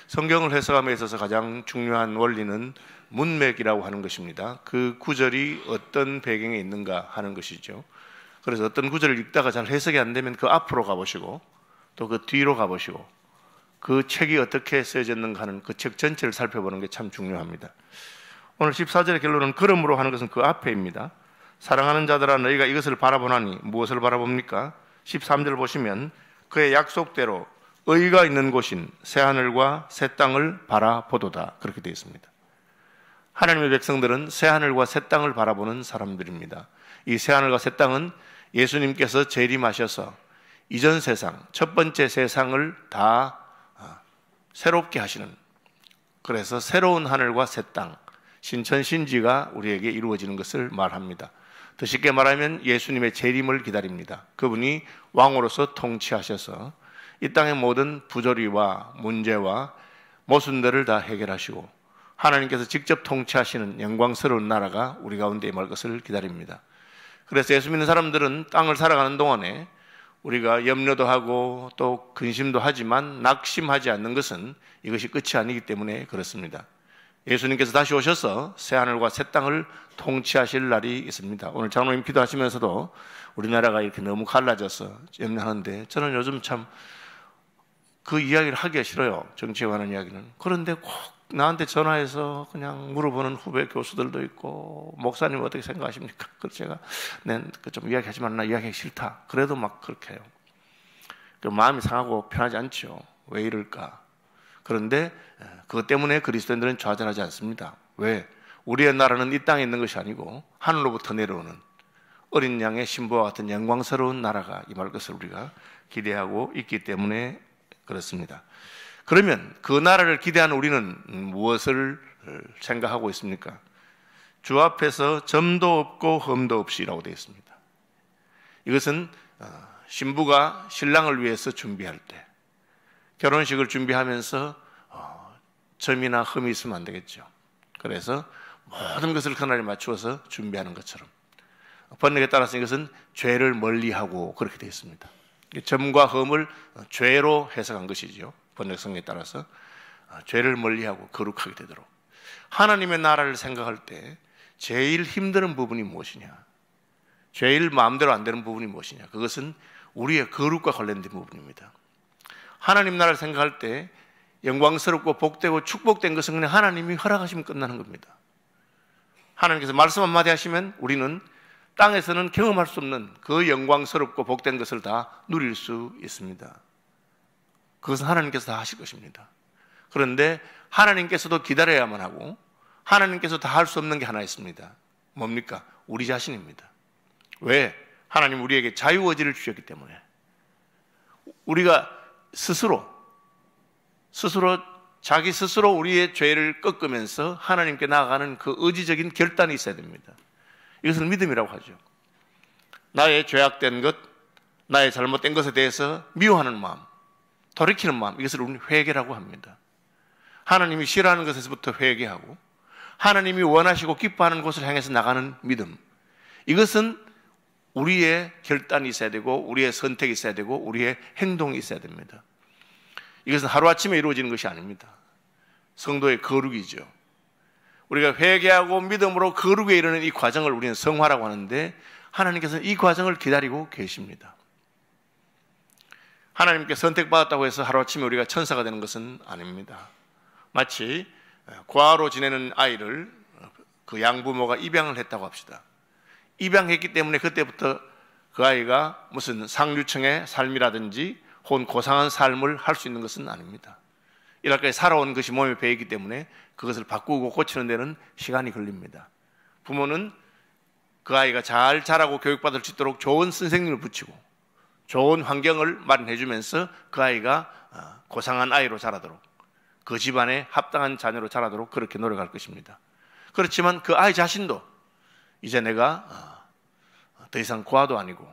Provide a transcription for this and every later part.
성경을 해석함에 있어서 가장 중요한 원리는 문맥이라고 하는 것입니다. 그 구절이 어떤 배경에 있는가 하는 것이죠. 그래서 어떤 구절을 읽다가 잘 해석이 안 되면 그 앞으로 가보시고 또 그 뒤로 가보시고 그 책이 어떻게 쓰여졌는가 하는 그 책 전체를 살펴보는 게 참 중요합니다. 오늘 14절의 결론은 그러므로 하는 것은 그 앞에입니다. 사랑하는 자들아 너희가 이것을 바라보나니 무엇을 바라봅니까? 13절 보시면 그의 약속대로 의가 있는 곳인 새하늘과 새 땅을 바라보도다 그렇게 되어 있습니다. 하나님의 백성들은 새하늘과 새 땅을 바라보는 사람들입니다. 이 새하늘과 새 땅은 예수님께서 재림하셔서 이전 세상, 첫 번째 세상을 다 새롭게 하시는, 그래서 새로운 하늘과 새 땅, 신천신지가 우리에게 이루어지는 것을 말합니다. 더 쉽게 말하면 예수님의 재림을 기다립니다. 그분이 왕으로서 통치하셔서 이 땅의 모든 부조리와 문제와 모순들을 다 해결하시고 하나님께서 직접 통치하시는 영광스러운 나라가 우리 가운데 임할 것을 기다립니다. 그래서 예수 믿는 사람들은 땅을 살아가는 동안에 우리가 염려도 하고 또 근심도 하지만 낙심하지 않는 것은 이것이 끝이 아니기 때문에 그렇습니다. 예수님께서 다시 오셔서 새하늘과 새 땅을 통치하실 날이 있습니다. 오늘 장로님 기도하시면서도 우리나라가 이렇게 너무 갈라져서 염려하는데 저는 요즘 참 그 이야기를 하기가 싫어요. 정치에 관한 이야기는. 그런데 꼭 나한테 전화해서 그냥 물어보는 후배 교수들도 있고 목사님 어떻게 생각하십니까? 그래서 제가 좀 이야기하지만 나 이야기하기 싫다. 그래도 막 그렇게 해요. 마음이 상하고 편하지 않죠. 왜 이럴까? 그런데 그것 때문에 그리스도인들은 좌절하지 않습니다. 왜? 우리의 나라는 이 땅에 있는 것이 아니고 하늘로부터 내려오는 어린 양의 신부와 같은 영광스러운 나라가 임할 것을 우리가 기대하고 있기 때문에 그렇습니다. 그러면 그 나라를 기대하는 우리는 무엇을 생각하고 있습니까? 주 앞에서 점도 없고 흠도 없이라고 되어 있습니다. 이것은 신부가 신랑을 위해서 준비할 때, 결혼식을 준비하면서 점이나 흠이 있으면 안 되겠죠. 그래서 모든 것을 그날에 맞추어서 준비하는 것처럼 번역에 따라서 이것은 죄를 멀리하고 그렇게 되어 있습니다. 점과 흠을 죄로 해석한 것이죠. 번역 성경에 따라서 죄를 멀리하고 거룩하게 되도록. 하나님의 나라를 생각할 때 제일 힘든 부분이 무엇이냐? 제일 마음대로 안 되는 부분이 무엇이냐? 그것은 우리의 거룩과 관련된 부분입니다. 하나님 나라를 생각할 때 영광스럽고 복되고 축복된 것은 그냥 하나님이 허락하시면 끝나는 겁니다. 하나님께서 말씀 한마디 하시면 우리는 땅에서는 경험할 수 없는 그 영광스럽고 복된 것을 다 누릴 수 있습니다. 그것은 하나님께서 다 하실 것입니다. 그런데 하나님께서도 기다려야만 하고 하나님께서 다 할 수 없는 게 하나 있습니다. 뭡니까? 우리 자신입니다. 왜? 하나님 우리에게 자유의지를 주셨기 때문에 우리가 스스로 자기 스스로 우리의 죄를 꺾으면서 하나님께 나아가는 그 의지적인 결단이 있어야 됩니다. 이것을 믿음이라고 하죠. 나의 죄악된 것, 나의 잘못된 것에 대해서 미워하는 마음, 돌이키는 마음, 이것을 우리는 회개라고 합니다. 하나님이 싫어하는 것에서부터 회개하고 하나님이 원하시고 기뻐하는 곳을 향해서 나가는 믿음, 이것은 우리의 결단이 있어야 되고 우리의 선택이 있어야 되고 우리의 행동이 있어야 됩니다. 이것은 하루아침에 이루어지는 것이 아닙니다. 성도의 거룩이죠. 우리가 회개하고 믿음으로 거룩에 이르는 이 과정을 우리는 성화라고 하는데 하나님께서는 이 과정을 기다리고 계십니다. 하나님께 선택받았다고 해서 하루아침에 우리가 천사가 되는 것은 아닙니다. 마치 고아로 지내는 아이를 그 양부모가 입양을 했다고 합시다. 입양했기 때문에 그때부터 그 아이가 무슨 상류층의 삶이라든지 혹은 고상한 삶을 할 수 있는 것은 아닙니다. 이렇게 살아온 것이 몸에 배이기 때문에 그것을 바꾸고 고치는 데는 시간이 걸립니다. 부모는 그 아이가 잘 자라고 교육받을 수 있도록 좋은 선생님을 붙이고 좋은 환경을 마련해 주면서 그 아이가 고상한 아이로 자라도록, 그 집안에 합당한 자녀로 자라도록 그렇게 노력할 것입니다. 그렇지만 그 아이 자신도 이제 내가 더 이상 고아도 아니고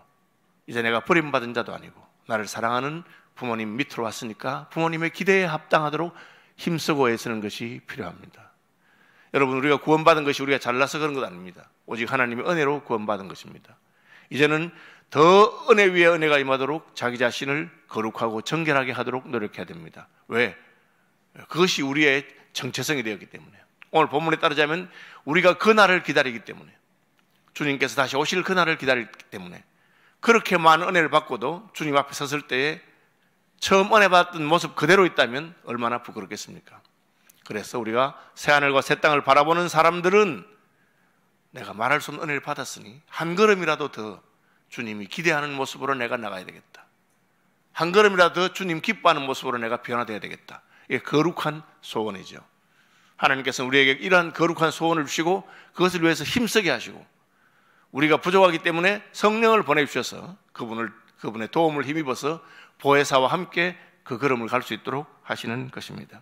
이제 내가 버림받은 자도 아니고 나를 사랑하는 부모님 밑으로 왔으니까 부모님의 기대에 합당하도록 힘쓰고 애쓰는 것이 필요합니다. 여러분, 우리가 구원받은 것이 우리가 잘나서 그런 것 아닙니다. 오직 하나님의 은혜로 구원받은 것입니다. 이제는 더 은혜 위에 은혜가 임하도록 자기 자신을 거룩하고 정결하게 하도록 노력해야 됩니다. 왜? 그것이 우리의 정체성이 되었기 때문에, 오늘 본문에 따르자면 우리가 그 날을 기다리기 때문에, 주님께서 다시 오실 그 날을 기다리기 때문에, 그렇게 많은 은혜를 받고도 주님 앞에 섰을 때에 처음 은혜 받던 모습 그대로 있다면 얼마나 부끄럽겠습니까? 그래서 우리가 새하늘과 새 땅을 바라보는 사람들은 내가 말할 수 없는 은혜를 받았으니 한 걸음이라도 더 주님이 기대하는 모습으로 내가 나가야 되겠다. 한 걸음이라도 더 주님 기뻐하는 모습으로 내가 변화되어야 되겠다. 이게 거룩한 소원이죠. 하나님께서는 우리에게 이러한 거룩한 소원을 주시고 그것을 위해서 힘쓰게 하시고, 우리가 부족하기 때문에 성령을 보내주셔서 그분의 도움을 힘입어서 보혜사와 함께 그 걸음을 갈 수 있도록 하시는 것입니다.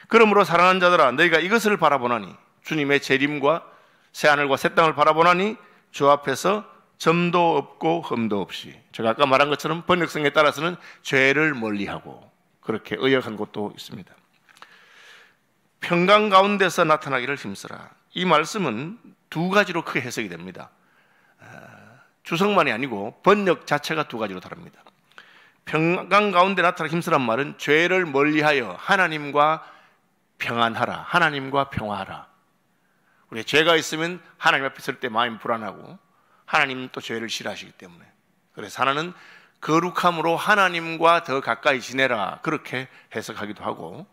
그러므로 사랑하는 자들아, 너희가 이것을 바라보나니, 주님의 재림과 새하늘과 새 땅을 바라보나니 주 앞에서 점도 없고 흠도 없이, 제가 아까 말한 것처럼 번역성에 따라서는 죄를 멀리하고, 그렇게 의역한 곳도 있습니다. 평강 가운데서 나타나기를 힘쓰라. 이 말씀은 두 가지로 크게 해석이 됩니다. 주석만이 아니고 번역 자체가 두 가지로 다릅니다. 평강 가운데 나타나 힘쓰란 말은 죄를 멀리하여 하나님과 평안하라, 하나님과 평화하라. 우리 죄가 있으면 하나님 앞에 설 때 마음이 불안하고, 하나님은 또 죄를 싫어하시기 때문에, 그래서 하나는 거룩함으로 하나님과 더 가까이 지내라, 그렇게 해석하기도 하고,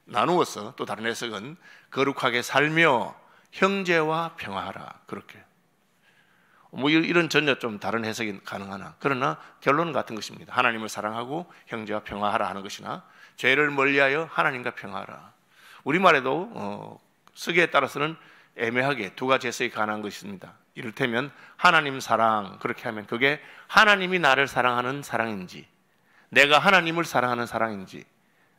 나누어서 또 다른 해석은 거룩하게 살며 형제와 평화하라, 그렇게. 이런 전혀 좀 다른 해석이 가능하나, 그러나 결론은 같은 것입니다. 하나님을 사랑하고 형제와 평화하라 하는 것이나, 죄를 멀리하여 하나님과 평화하라. 우리말에도 쓰기에 따라서는 애매하게 두 가지 해석이 가능한 것입니다. 이를테면 하나님 사랑, 그렇게 하면 그게 하나님이 나를 사랑하는 사랑인지 내가 하나님을 사랑하는 사랑인지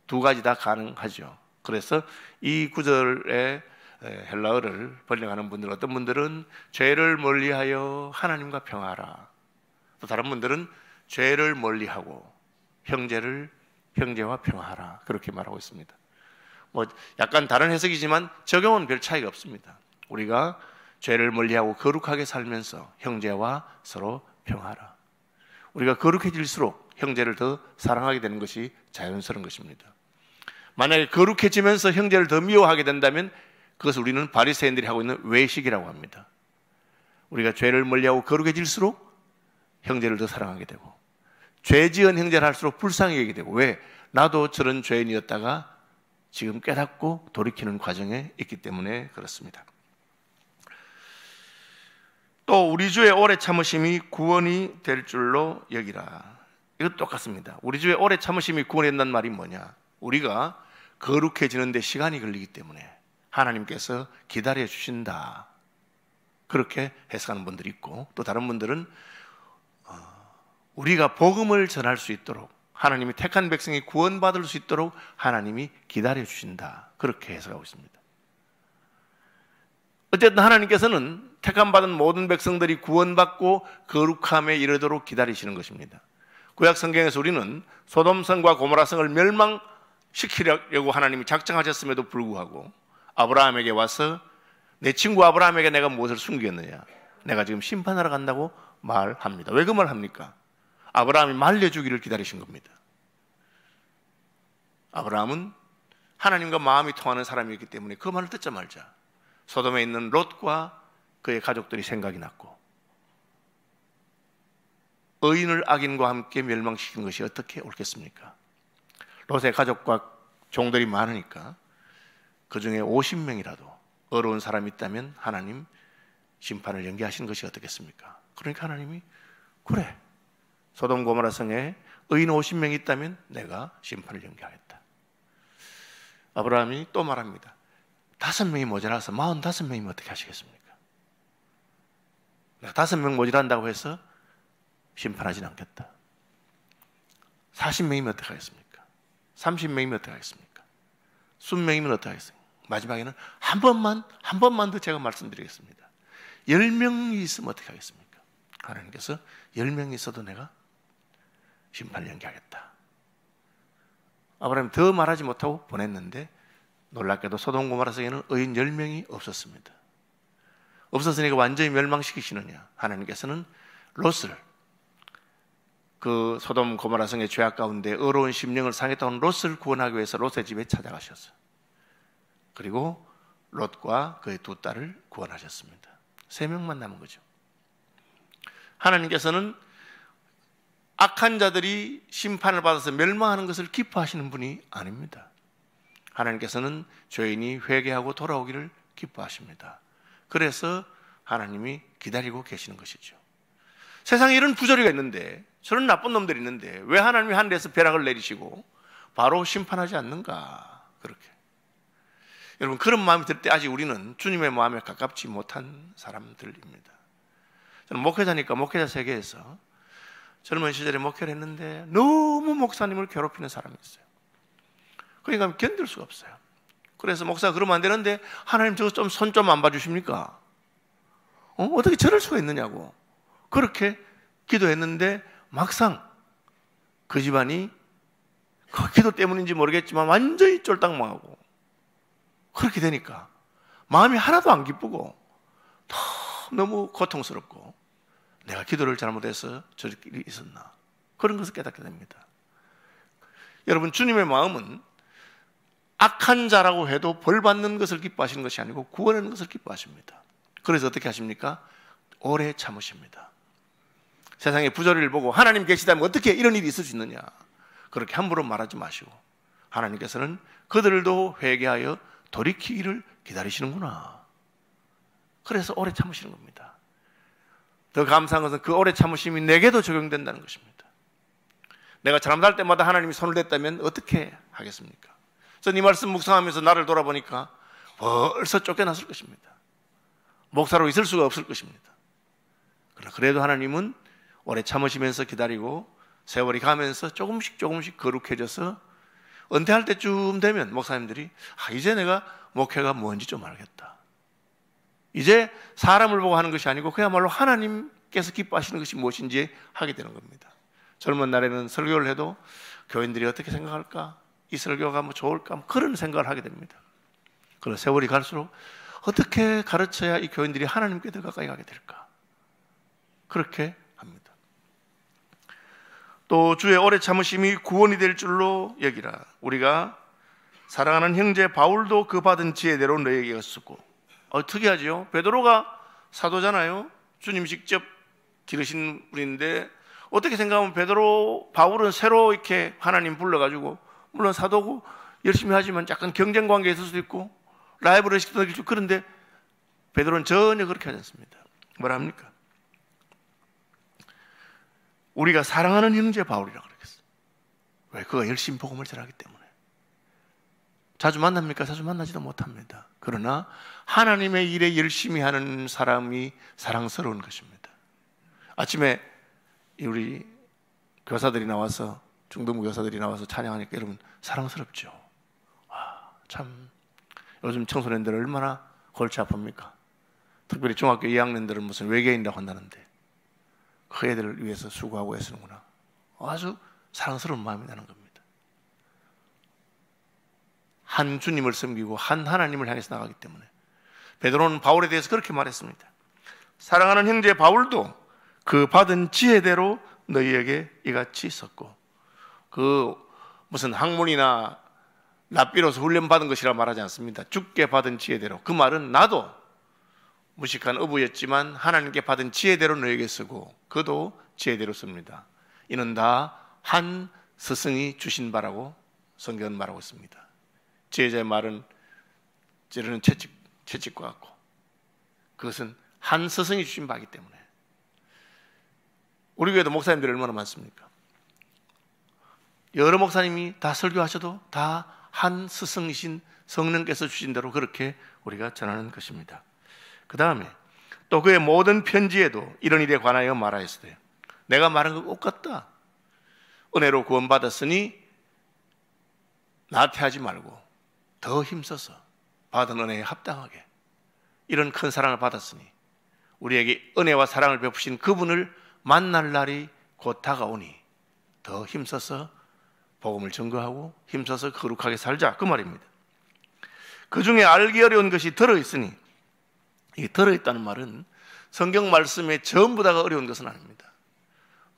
두 가지 다 가능하죠. 그래서 이 구절의 헬라어를 번역하는 분들, 어떤 분들은 죄를 멀리하여 하나님과 평화하라, 또 다른 분들은 죄를 멀리하고 형제와 평화하라, 그렇게 말하고 있습니다. 약간 다른 해석이지만 적용은 별 차이가 없습니다. 우리가 죄를 멀리하고 거룩하게 살면서 형제와 서로 평화하라. 우리가 거룩해질수록 형제를 더 사랑하게 되는 것이 자연스러운 것입니다. 만약에 거룩해지면서 형제를 더 미워하게 된다면 그것을 우리는 바리새인들이 하고 있는 외식이라고 합니다. 우리가 죄를 멀리하고 거룩해질수록 형제를 더 사랑하게 되고, 죄 지은 형제를 할수록 불쌍히 여기게 되고, 왜? 나도 저런 죄인이었다가 지금 깨닫고 돌이키는 과정에 있기 때문에 그렇습니다. 또 우리 주의 오래 참으심이 구원이 될 줄로 여기라. 이것도 똑같습니다. 우리 주의 오래 참으심이 구원이 된다는 말이 뭐냐? 우리가 거룩해지는 데 시간이 걸리기 때문에 하나님께서 기다려 주신다, 그렇게 해석하는 분들이 있고, 또 다른 분들은 우리가 복음을 전할 수 있도록, 하나님이 택한 백성이 구원받을 수 있도록 하나님이 기다려 주신다, 그렇게 해석하고 있습니다. 어쨌든 하나님께서는 택함받은 모든 백성들이 구원받고 거룩함에 이르도록 기다리시는 것입니다. 구약 성경에서 우리는 소돔성과 고모라성을 멸망시키려고 하나님이 작정하셨음에도 불구하고 아브라함에게 와서 내 친구 아브라함에게 내가 무엇을 숨겼느냐, 내가 지금 심판하러 간다고 말합니다. 왜 그 말 합니까? 아브라함이 말려주기를 기다리신 겁니다. 아브라함은 하나님과 마음이 통하는 사람이었기 때문에 그 말을 듣자 말자 소돔에 있는 롯과 그의 가족들이 생각이 났고, 의인을 악인과 함께 멸망시킨 것이 어떻게 옳겠습니까? 롯의 가족과 종들이 많으니까 그 중에 50명이라도 어려운 사람이 있다면 하나님 심판을 연기하시는 것이 어떻겠습니까? 그러니까 하나님이 그래, 소돔 고모라 성에 의인 50명이 있다면 내가 심판을 연기하겠다. 아브라함이 또 말합니다. 5명이 모자라서 45명이면 어떻게 하시겠습니까? 내가 5명 모자란다고 해서 심판하지는 않겠다. 40명이면 어떻게 하겠습니까? 30명이면 어떻게 하겠습니까? 20명이면 어떻게 하겠습니까? 마지막에는 한 번만 더 제가 말씀드리겠습니다. 10명이 있으면 어떻게 하겠습니까? 하나님께서 10명이 있어도 내가 심판을 연기하겠다. 아브라함이 더 말하지 못하고 보냈는데 놀랍게도 소돔 고모라 성에는 의인 10명이 없었습니다. 없었으니까 완전히 멸망시키시느냐? 하나님께서는 롯을 그 소돔 고모라 성의 죄악 가운데 어려운 심령을 상했던 롯을 구원하기 위해서 롯의 집에 찾아가셨어요. 그리고 롯과 그의 두 딸을 구원하셨습니다. 3명만 남은 거죠. 하나님께서는 악한 자들이 심판을 받아서 멸망하는 것을 기뻐하시는 분이 아닙니다. 하나님께서는 죄인이 회개하고 돌아오기를 기뻐하십니다. 그래서 하나님이 기다리고 계시는 것이죠. 세상에 이런 부조리가 있는데, 저런 나쁜 놈들이 있는데 왜 하나님이 하늘에서 벼락을 내리시고 바로 심판하지 않는가? 그렇게. 여러분, 그런 마음이 들 때 아직 우리는 주님의 마음에 가깝지 못한 사람들입니다. 저는 목회자니까 목회자 세계에서 젊은 시절에 목회를 했는데 너무 목사님을 괴롭히는 사람이 있어요. 그러니까 견딜 수가 없어요. 그래서 목사가 그러면 안 되는데 하나님 저거 좀 손 좀 안 봐주십니까? 어떻게 저럴 수가 있느냐고 그렇게 기도했는데 막상 그 집안이 그 기도 때문인지 모르겠지만 완전히 쫄딱 망하고 그렇게 되니까 마음이 하나도 안 기쁘고 너무 고통스럽고 내가 기도를 잘못해서 저런 일이 있었나 그런 것을 깨닫게 됩니다. 여러분, 주님의 마음은 악한 자라고 해도 벌 받는 것을 기뻐하시는 것이 아니고 구원하는 것을 기뻐하십니다. 그래서 어떻게 하십니까? 오래 참으십니다. 세상의 부조리를 보고 하나님 계시다면 어떻게 이런 일이 있을 수 있느냐 그렇게 함부로 말하지 마시고 하나님께서는 그들도 회개하여 돌이키기를 기다리시는구나. 그래서 오래 참으시는 겁니다. 더 감사한 것은 그 오래 참으심이 내게도 적용된다는 것입니다. 내가 잘못할 때마다 하나님이 손을 댔다면 어떻게 하겠습니까? 저는 이 말씀 묵상하면서 나를 돌아보니까 벌써 쫓겨났을 것입니다. 목사로 있을 수가 없을 것입니다. 그러나 그래도 하나님은 오래 참으시면서 기다리고 세월이 가면서 조금씩 거룩해져서 은퇴할 때쯤 되면 목사님들이 이제 내가 목회가 뭔지 좀 알겠다. 이제 사람을 보고 하는 것이 아니고 그야말로 하나님께서 기뻐하시는 것이 무엇인지 하게 되는 겁니다. 젊은 날에는 설교를 해도 교인들이 어떻게 생각할까? 이 설교가 뭐 좋을까? 그런 생각을 하게 됩니다. 그러나 세월이 갈수록 어떻게 가르쳐야 이 교인들이 하나님께 더 가까이 가게 될까? 그렇게 합니다. 또 주의 오래 참으심이 구원이 될 줄로 여기라. 우리가 사랑하는 형제 바울도 그 받은 지혜대로 너에게 쓰고. 특이하죠? 베드로가 사도잖아요. 주님 직접 기르신 분인데 어떻게 생각하면 베드로, 바울은 새로 이렇게 하나님 불러가지고 물론 사도고 열심히 하지만 약간 경쟁 관계에 있을 수도 있고 라이벌을 시켜도 있고 그런데 베드로는 전혀 그렇게 하지 않습니다. 뭐라 합니까? 우리가 사랑하는 형제 바울이라고 그랬어요. 왜? 그가 열심히 복음을 전하기 때문에. 자주 만납니까? 자주 만나지도 못합니다. 그러나 하나님의 일에 열심히 하는 사람이 사랑스러운 것입니다. 아침에 우리 교사들이 나와서 중등부 교사들이 나와서 찬양하니까 여러분 사랑스럽죠. 참 요즘 청소년들 얼마나 골치 아픕니까? 특별히 중학교 2학년들은 무슨 외계인이라고 한다는데 그 애들을 위해서 수고하고 애쓰는구나. 아주 사랑스러운 마음이 나는 겁니다. 한 주님을 섬기고 한 하나님을 향해서 나가기 때문에 베드로는 바울에 대해서 그렇게 말했습니다. 사랑하는 형제 바울도 그 받은 지혜대로 너희에게 이같이 썼고, 그 무슨 학문이나 랍비로서 훈련받은 것이라 말하지 않습니다. 주께 받은 지혜대로. 그 말은 나도 무식한 어부였지만 하나님께 받은 지혜대로 너에게 쓰고 그도 지혜대로 씁니다. 이는 다 한 스승이 주신 바라고 성경은 말하고 있습니다. 지혜자의 말은 찌르는 채찍과 같고 그것은 한 스승이 주신 바이기 때문에. 우리 교회도 목사님들이 얼마나 많습니까? 여러 목사님이 다 설교하셔도 다 한 스승이신 성령께서 주신 대로 그렇게 우리가 전하는 것입니다. 그 다음에 또 그의 모든 편지에도 이런 일에 관하여 말하였어요. 내가 말한 것 똑같다. 은혜로 구원받았으니 나태하지 말고 더 힘써서 받은 은혜에 합당하게 이런 큰 사랑을 받았으니 우리에게 은혜와 사랑을 베푸신 그분을 만날 날이 곧 다가오니 더 힘써서 복음을 증거하고 힘써서 거룩하게 살자, 그 말입니다. 그 중에 알기 어려운 것이 들어있으니, 이 들어있다는 말은 성경 말씀에 전부 다가 어려운 것은 아닙니다.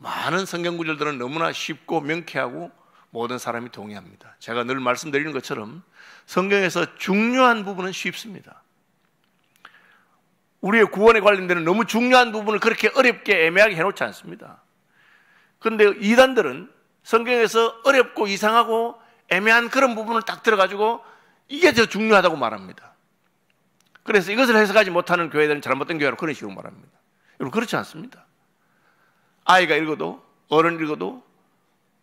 많은 성경 구절들은 너무나 쉽고 명쾌하고 모든 사람이 동의합니다. 제가 늘 말씀드리는 것처럼 성경에서 중요한 부분은 쉽습니다. 우리의 구원에 관련되는 너무 중요한 부분을 그렇게 어렵게 애매하게 해놓지 않습니다. 그런데 이단들은 성경에서 어렵고 이상하고 애매한 그런 부분을 딱 들어가지고 이게 더 중요하다고 말합니다. 그래서 이것을 해석하지 못하는 교회들은 잘못된 교회로 그런 식으로 말합니다. 여러분, 그렇지 않습니다. 아이가 읽어도, 어른 읽어도,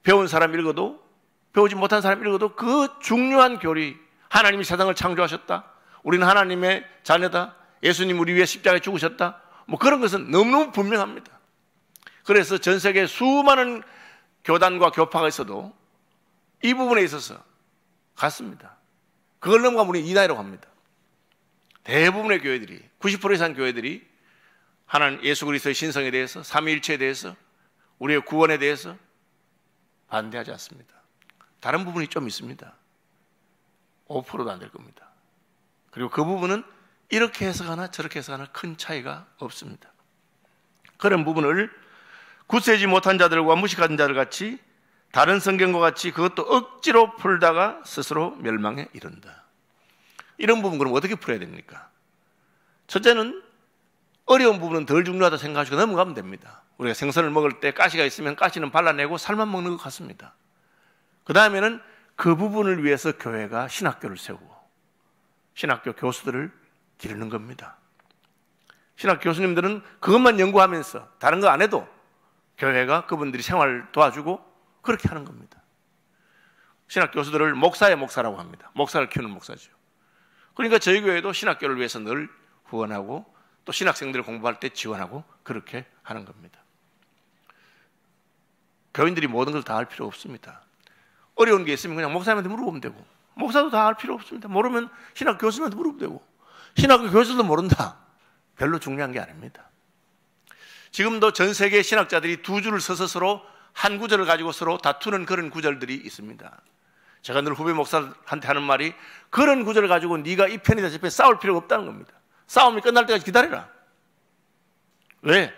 배운 사람 읽어도, 배우지 못한 사람 읽어도 그 중요한 교리, 하나님이 세상을 창조하셨다, 우리는 하나님의 자녀다, 예수님 우리 위해 십자가에 죽으셨다, 뭐 그런 것은 너무너무 분명합니다. 그래서 전 세계에 수많은 교단과 교파가 있어도 이 부분에 있어서 같습니다. 그걸 넘어가면 우리 이단이라고 합니다. 대부분의 교회들이, 90% 이상 교회들이 하나님 예수 그리스도의 신성에 대해서, 삼위일체에 대해서, 우리의 구원에 대해서 반대하지 않습니다. 다른 부분이 좀 있습니다. 5%도 안 될 겁니다. 그리고 그 부분은 이렇게 해석하나 저렇게 해석하나 큰 차이가 없습니다. 그런 부분을 굳세지 못한 자들과 무식한 자들 같이, 다른 성경과 같이 그것도 억지로 풀다가 스스로 멸망에 이른다. 이런 부분 그럼 어떻게 풀어야 됩니까? 첫째는 어려운 부분은 덜 중요하다 생각하시고 넘어가면 됩니다. 우리가 생선을 먹을 때 가시가 있으면 가시는 발라내고 살만 먹는 것 같습니다. 그 다음에는 그 부분을 위해서 교회가 신학교를 세우고 신학교 교수들을 기르는 겁니다. 신학 교수님들은 그것만 연구하면서 다른 거 안 해도 교회가 그분들이 생활 도와주고 그렇게 하는 겁니다. 신학 교수들을 목사의 목사라고 합니다. 목사를 키우는 목사죠. 그러니까 저희 교회도 신학교를 위해서 늘 후원하고 또 신학생들 공부할 때 지원하고 그렇게 하는 겁니다. 교인들이 모든 걸 다 알 필요 없습니다. 어려운 게 있으면 그냥 목사님한테 물어보면 되고, 목사도 다 알 필요 없습니다. 모르면 신학 교수님한테 물어보면 되고, 신학교 교수도 모른다, 별로 중요한 게 아닙니다. 지금도 전 세계 신학자들이 두 줄을 서서 서로 한 구절을 가지고 서로 다투는 그런 구절들이 있습니다. 제가 늘 후배 목사한테 하는 말이, 그런 구절을 가지고 네가 이 편이다 저 편 싸울 필요가 없다는 겁니다. 싸움이 끝날 때까지 기다려라. 왜?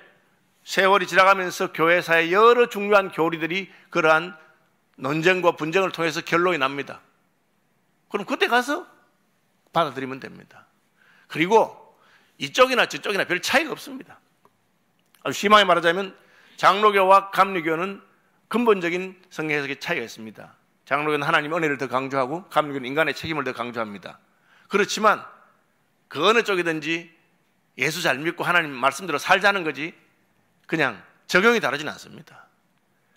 세월이 지나가면서 교회사의 여러 중요한 교리들이 그러한 논쟁과 분쟁을 통해서 결론이 납니다. 그럼 그때 가서 받아들이면 됩니다. 그리고 이쪽이나 저쪽이나 별 차이가 없습니다. 아주 심하게 말하자면 장로교와 감리교는 근본적인 성경 해석의 차이가 있습니다. 장로교는 하나님의 은혜를 더 강조하고 감리교는 인간의 책임을 더 강조합니다. 그렇지만 그 어느 쪽이든지 예수 잘 믿고 하나님 말씀대로 살자는 거지 그냥 적용이 다르진 않습니다.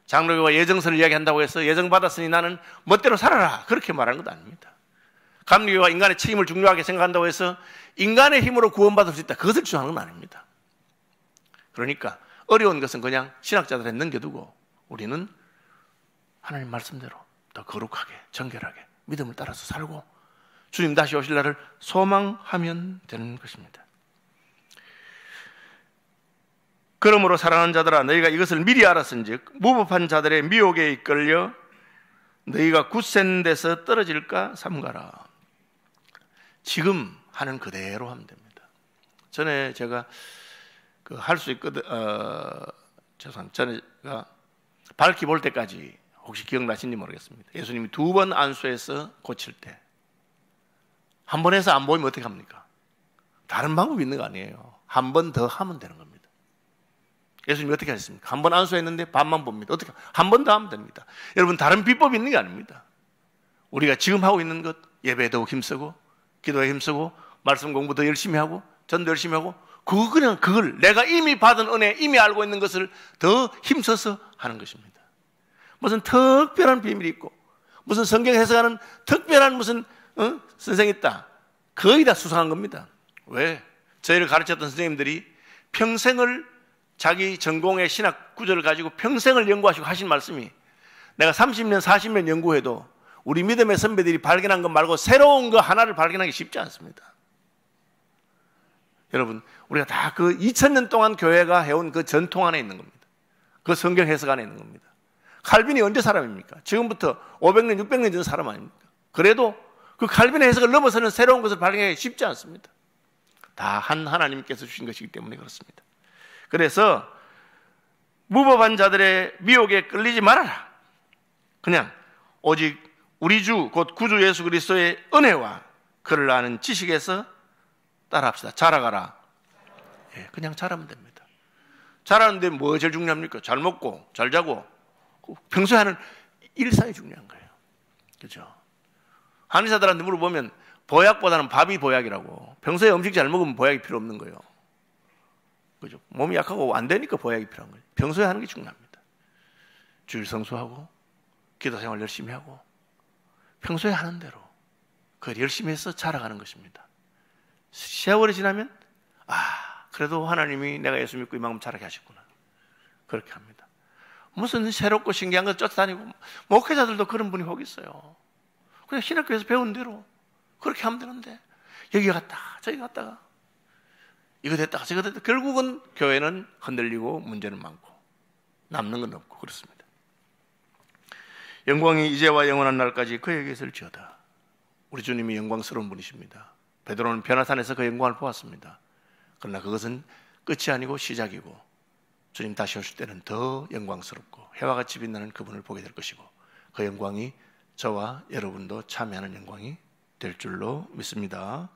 장로교가 예정서를 이야기한다고 해서 예정받았으니 나는 멋대로 살아라 그렇게 말하는 것도 아닙니다. 감리교가 인간의 책임을 중요하게 생각한다고 해서 인간의 힘으로 구원받을 수 있다 그것을 주장하는 건 아닙니다. 그러니까 어려운 것은 그냥 신학자들에 넘겨두고 우리는 하나님 말씀대로 더 거룩하게 정결하게 믿음을 따라서 살고 주님 다시 오실 날을 소망하면 되는 것입니다. 그러므로 사랑하는 자들아 너희가 이것을 미리 알았은즉 무법한 자들의 미혹에 이끌려 너희가 굳센 데서 떨어질까 삼가라. 지금 하는 그대로 하면 됩니다. 전에 제가 할 수 있거든. 죄송합니다. 전에가 밝히 볼 때까지 혹시 기억나신지 모르겠습니다. 예수님이 2번 안수해서 고칠 때 한 번 해서 안 보이면 어떻게 합니까? 다른 방법이 있는 거 아니에요. 한 번 더 하면 되는 겁니다. 예수님이 어떻게 하셨습니까? 한 번 안수했는데 반만 봅니다. 어떻게? 한 번 더 하면 됩니다. 여러분 다른 비법이 있는 게 아닙니다. 우리가 지금 하고 있는 것 예배에 더욱 힘쓰고 기도에 힘쓰고 말씀 공부 더 열심히 하고 전도 열심히 하고 그냥 그걸 내가 이미 받은 은혜 이미 알고 있는 것을 더 힘써서 하는 것입니다. 무슨 특별한 비밀이 있고 무슨 성경 해석하는 특별한 무슨 선생이 있다. 거의 다 수상한 겁니다. 왜? 저희를 가르쳤던 선생님들이 평생을 자기 전공의 신학 구절을 가지고 평생을 연구하시고 하신 말씀이 내가 30년 40년 연구해도 우리 믿음의 선배들이 발견한 것 말고 새로운 거 하나를 발견하기 쉽지 않습니다. 여러분 우리가 다 그 2000년 동안 교회가 해온 그 전통 안에 있는 겁니다. 그 성경 해석 안에 있는 겁니다. 칼빈이 언제 사람입니까? 지금부터 500년 600년 전 사람 아닙니까? 그래도 그 칼빈의 해석을 넘어서는 새로운 것을 발견하기 쉽지 않습니다. 다 한 하나님께서 주신 것이기 때문에 그렇습니다. 그래서 무법한 자들의 미혹에 끌리지 말아라. 그냥 오직 우리 주 곧 구주 예수 그리스도의 은혜와 그를 아는 지식에서 따라합시다. 자라가라. 예, 그냥 자라면 됩니다. 자라는데 뭐가 제일 중요합니까? 잘 먹고 잘 자고 평소에 하는 일상이 중요한 거예요. 그렇죠? 한의사들한테 물어보면 보약보다는 밥이 보약이라고. 평소에 음식 잘 먹으면 보약이 필요 없는 거예요. 그죠? 몸이 약하고 안 되니까 보약이 필요한 거예요. 평소에 하는 게 중요합니다. 주일 성수하고 기도 생활 열심히 하고 평소에 하는 대로 그걸 열심히 해서 자라가는 것입니다. 세월이 지나면 그래도 하나님이 내가 예수 믿고 이만큼 자라게 하셨구나. 그렇게 합니다. 무슨 새롭고 신기한 거 쫓아다니고 목회자들도 그런 분이 혹 있어요. 그냥 신학교에서 배운 대로 그렇게 하면 되는데 여기 갔다 저기 갔다가 이거 됐다가 저거 됐다가 결국은 교회는 흔들리고 문제는 많고 남는 건 없고 그렇습니다. 영광이 이제와 영원한 날까지 그에게 있을지어다. 우리 주님이 영광스러운 분이십니다. 베드로는 변화산에서 그 영광을 보았습니다. 그러나 그것은 끝이 아니고 시작이고 주님 다시 오실 때는 더 영광스럽고 해와 같이 빛나는 그분을 보게 될 것이고 그 영광이 저와 여러분도 참여하는 영광이 될 줄로 믿습니다.